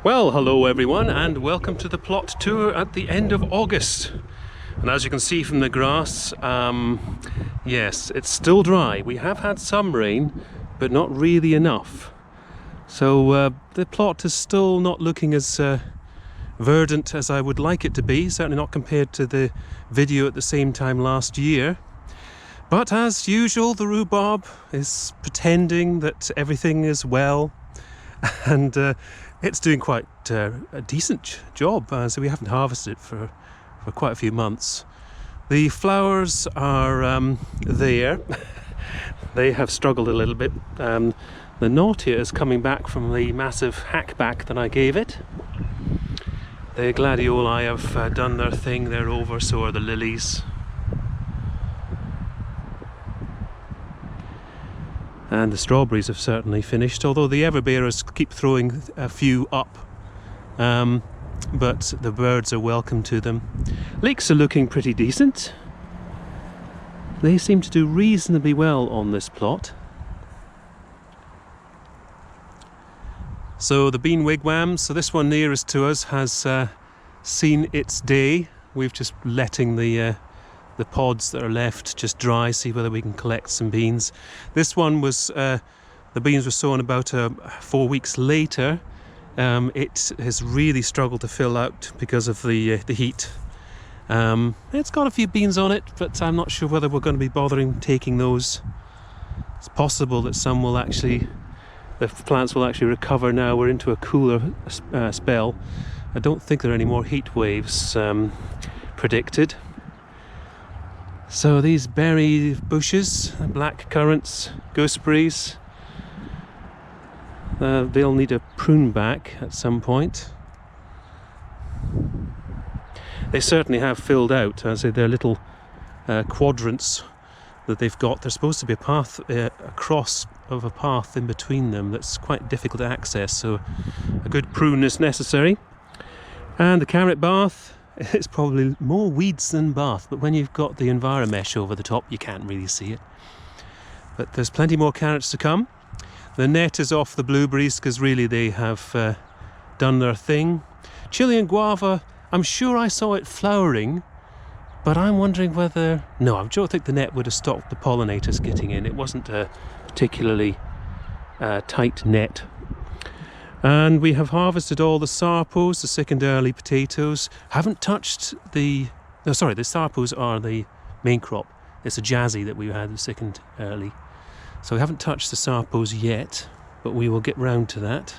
Well, hello everyone and welcome to the plot tour at the end of August. And as you can see from the grass, yes, it's still dry. We have had some rain, but not really enough. So the plot is still not looking as verdant as I would like it to be, certainly not compared to the video at the same time last year. But as usual, the rhubarb is pretending that everything is well, and it's doing quite a decent job, so we haven't harvested it for quite a few months. The flowers are there. They have struggled a little bit. The Nautia is coming back from the massive hackback that I gave it. The gladioli have done their thing, they're over, so are the lilies. And the strawberries have certainly finished, although the everbearers keep throwing a few up, but the birds are welcome to them. Leeks are looking pretty decent. They seem to do reasonably well on this plot. So the bean wigwams, so this one nearest to us has seen its day. We've just letting the pods that are left just dry, see whether we can collect some beans. This one was, the beans were sown about 4 weeks later. It has really struggled to fill out because of the heat. It's got a few beans on it, but I'm not sure whether we're going to be bothering taking those. It's possible that some will actually, the plants will actually recover now. We're into a cooler spell. I don't think there are any more heat waves predicted. So these berry bushes, black currants, gooseberries, they'll need a prune back at some point. They certainly have filled out, as their little quadrants that they've got. There's supposed to be a path, a cross of a path in between them that's quite difficult to access, so a good prune is necessary. And the carrot bath. It's probably more weeds than bath, but when you've got the Enviromesh over the top, you can't really see it. But there's plenty more carrots to come. The net is off the blueberries because really they have done their thing. Chilean guava, I'm sure I saw it flowering, but I'm wondering whether... No, I don't think the net would have stopped the pollinators getting in. It wasn't a particularly tight net. And we have harvested all the sarpos, the second early potatoes. Haven't touched the... No, sorry, the sarpos are the main crop. It's a jazzy that we had, the second early. So we haven't touched the sarpos yet, but we will get round to that.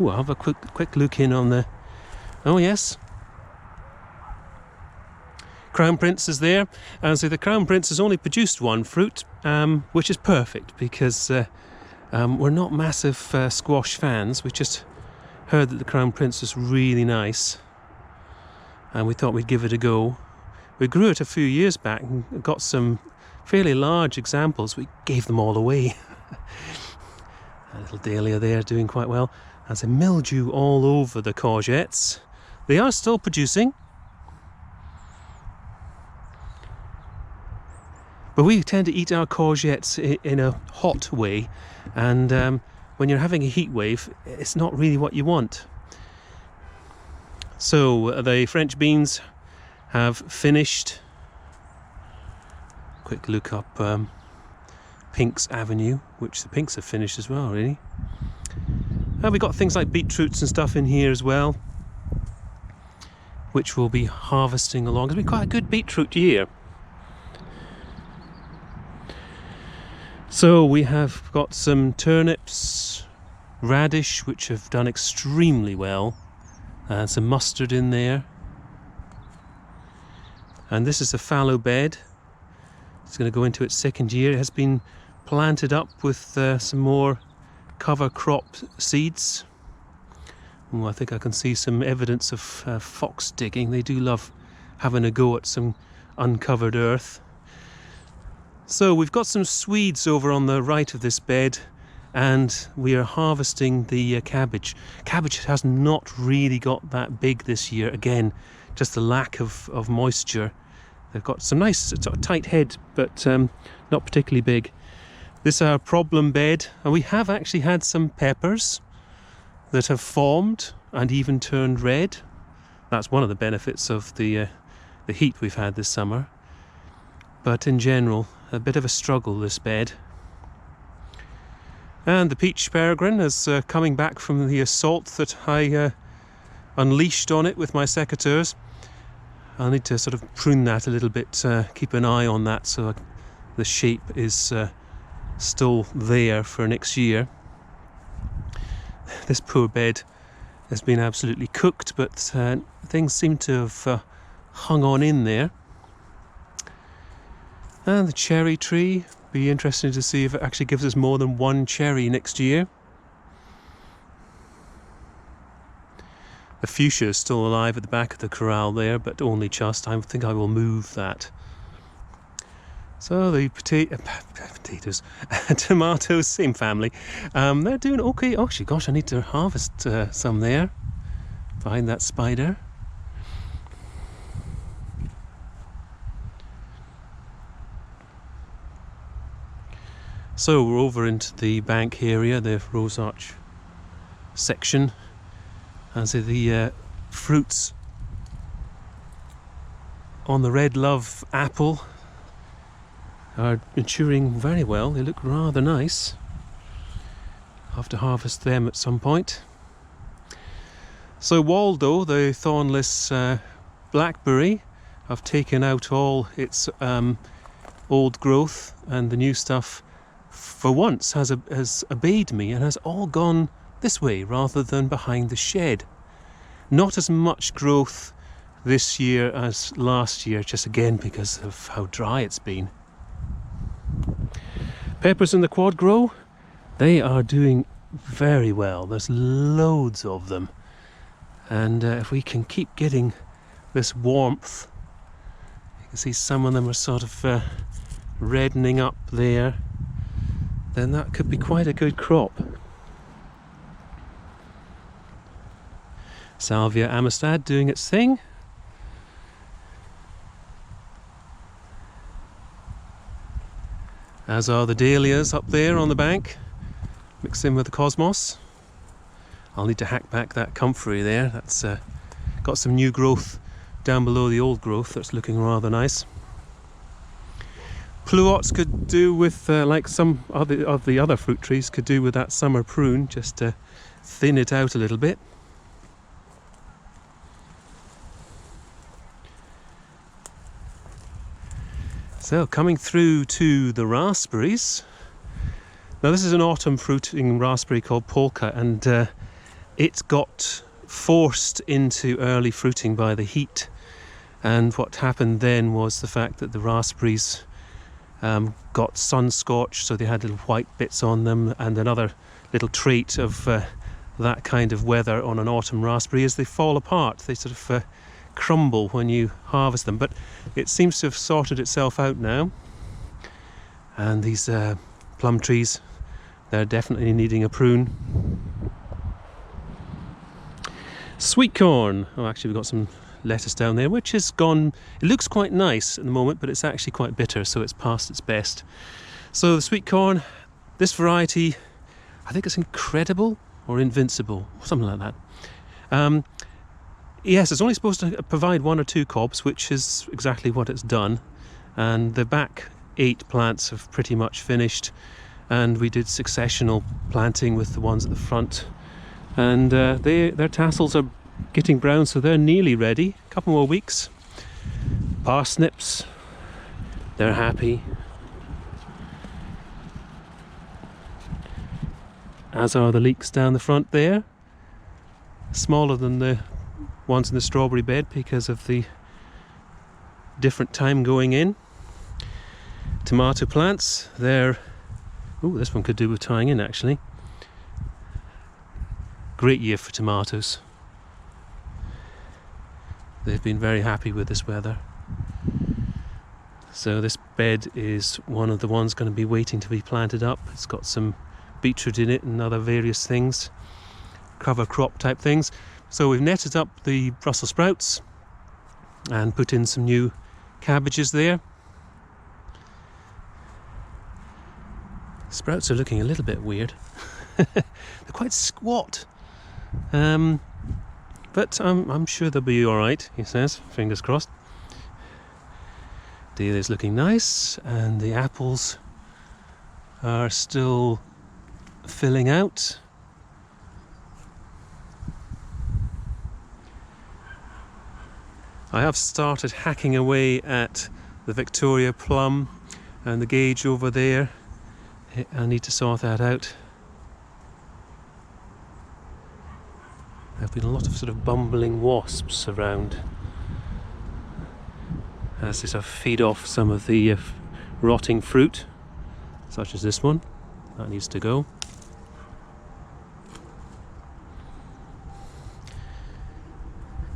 Oh, I'll have a quick look in on the... Oh, yes. Crown Prince is there. And so the Crown Prince has only produced one fruit, which is perfect because... we're not massive squash fans. We just heard that the Crown Prince is really nice and we thought we'd give it a go. We grew it a few years back and got some fairly large examples. We gave them all away. A little dahlia there doing quite well. There's a mildew all over the courgettes. They are still producing. But we tend to eat our courgettes in a hot way, and when you're having a heat wave, it's not really what you want. So the French beans have finished. Quick look up Pinks Avenue, which the pinks have finished as well, really. We've got things like beetroots and stuff in here as well, which we'll be harvesting along. It's been quite a good beetroot year. So we have got some turnips, radish, which have done extremely well, some mustard in there. And this is a fallow bed. It's going to go into its second year. It has been planted up with some more cover crop seeds. Oh, I think I can see some evidence of fox digging. They do love having a go at some uncovered earth. So we've got some Swedes over on the right of this bed, and we are harvesting the cabbage. Cabbage has not really got that big this year. Again, just the lack of moisture. They've got some nice sort of tight head, but not particularly big. This is our problem bed, and we have actually had some peppers. that have formed and even turned red. That's one of the benefits of the heat we've had this summer. But in general, a bit of a struggle, this bed. And the peach peregrine is coming back from the assault that I unleashed on it with my secateurs. I'll need to sort of prune that a little bit, keep an eye on that so the shape is still there for next year. This poor bed has been absolutely cooked, but things seem to have hung on in there. And the cherry tree, be interesting to see if it actually gives us more than one cherry next year. The fuchsia is still alive at the back of the corral there, but only just. I think I will move that. So the potatoes, tomatoes, same family. They're doing okay. Oh, gosh, I need to harvest some there behind that spider. So we're over into the bank area, the Rose Arch section. And so the fruits on the Red Love apple are maturing very well. They look rather nice. I'll have to harvest them at some point. So Waldo, the thornless blackberry, I've taken out all its old growth, and the new stuff for once has obeyed me and has all gone this way rather than behind the shed. Not as much growth this year as last year, just again because of how dry it's been. Peppers in the quad grow, they are doing very well. There's loads of them, and if we can keep getting this warmth, you can see some of them are sort of reddening up there, then that could be quite a good crop. Salvia Amistad doing its thing. As are the dahlias up there on the bank, mixed in with the cosmos. I'll need to hack back that comfrey there. That's got some new growth down below the old growth. That's looking rather nice. Pluots could do with, like some of the other fruit trees, could do with that summer prune, just to thin it out a little bit. So coming through to the raspberries. Now this is an autumn fruiting raspberry called Polka, and it got forced into early fruiting by the heat. And what happened then was the fact that the raspberries got sun scorched, so they had little white bits on them. And another little trait of that kind of weather on an autumn raspberry is they fall apart. They sort of crumble when you harvest them, but it seems to have sorted itself out now. And these plum trees, they're definitely needing a prune. Sweet corn. Oh, actually we've got some lettuce down there, which has gone, it looks quite nice at the moment, but it's actually quite bitter, so it's past its best. So the sweet corn, this variety, I think it's incredible or invincible, something like that. Yes, it's only supposed to provide 1 or 2 cobs, which is exactly what it's done. And the back 8 plants have pretty much finished, and we did successional planting with the ones at the front. And their tassels are getting brown, so they're nearly ready. A couple more weeks. Parsnips, they're happy. As are the leeks down the front there. Smaller than the ones in the strawberry bed because of the different time going in. Tomato plants, they're... oh, this one could do with tying in actually. Great year for tomatoes. They've been very happy with this weather. So this bed is one of the ones going to be waiting to be planted up. It's got some beetroot in it and other various things, cover crop type things. So we've netted up the Brussels sprouts and put in some new cabbages there. Sprouts are looking a little bit weird. They're quite squat. But I'm sure they'll be alright, he says, fingers crossed. Dahlia's looking nice, and the apples are still filling out. I have started hacking away at the Victoria plum and the gauge over there. I need to sort that out. There have been a lot of sort of bumbling wasps around as they sort of feed off some of the rotting fruit, such as this one. That needs to go.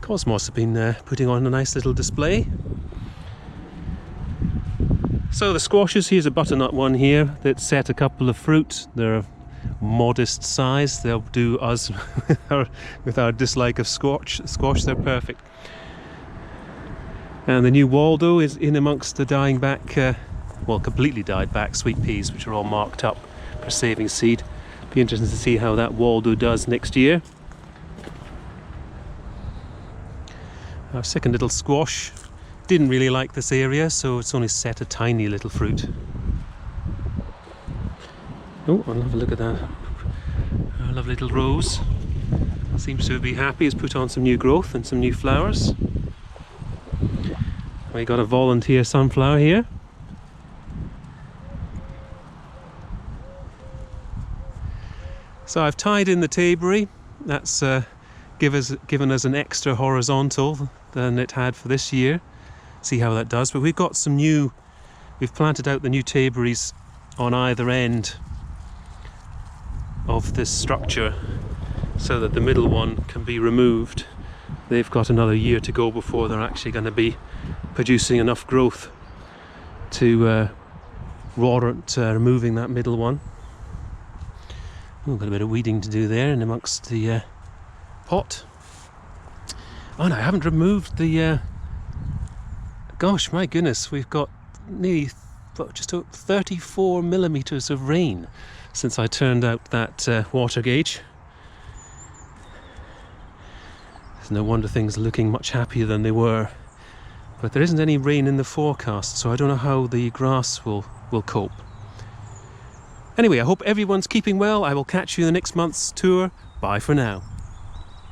Cosmos have been putting on a nice little display. So the squashes, here's a butternut one here that set a couple of fruit. They're a modest size. They'll do us with our dislike of squash. They're perfect. And the new Waldo is in amongst the dying back, well, completely died back sweet peas, which are all marked up for saving seed. Be interesting to see how that Waldo does next year. Our second little squash didn't really like this area, so it's only set a tiny little fruit. Oh, I'll have a look at that. Our lovely little rose seems to be happy. It's put on some new growth and some new flowers. We got a volunteer sunflower here. So I've tied in the Tayberry. That's given us an extra horizontal than it had for this year. See how that does. But we've got some new, we've planted out the new Tayberries on either end of this structure so that the middle one can be removed. They've got another year to go before they're actually going to be producing enough growth to warrant removing that middle one. Oh, got a bit of weeding to do there in amongst the pot. Oh no, I haven't removed the gosh, my goodness, we've got nearly just 34 millimeters of rain since I turned out that water gauge. It's no wonder things are looking much happier than they were. But there isn't any rain in the forecast, so I don't know how the grass will cope. Anyway, I hope everyone's keeping well. I will catch you in the next month's tour. Bye for now.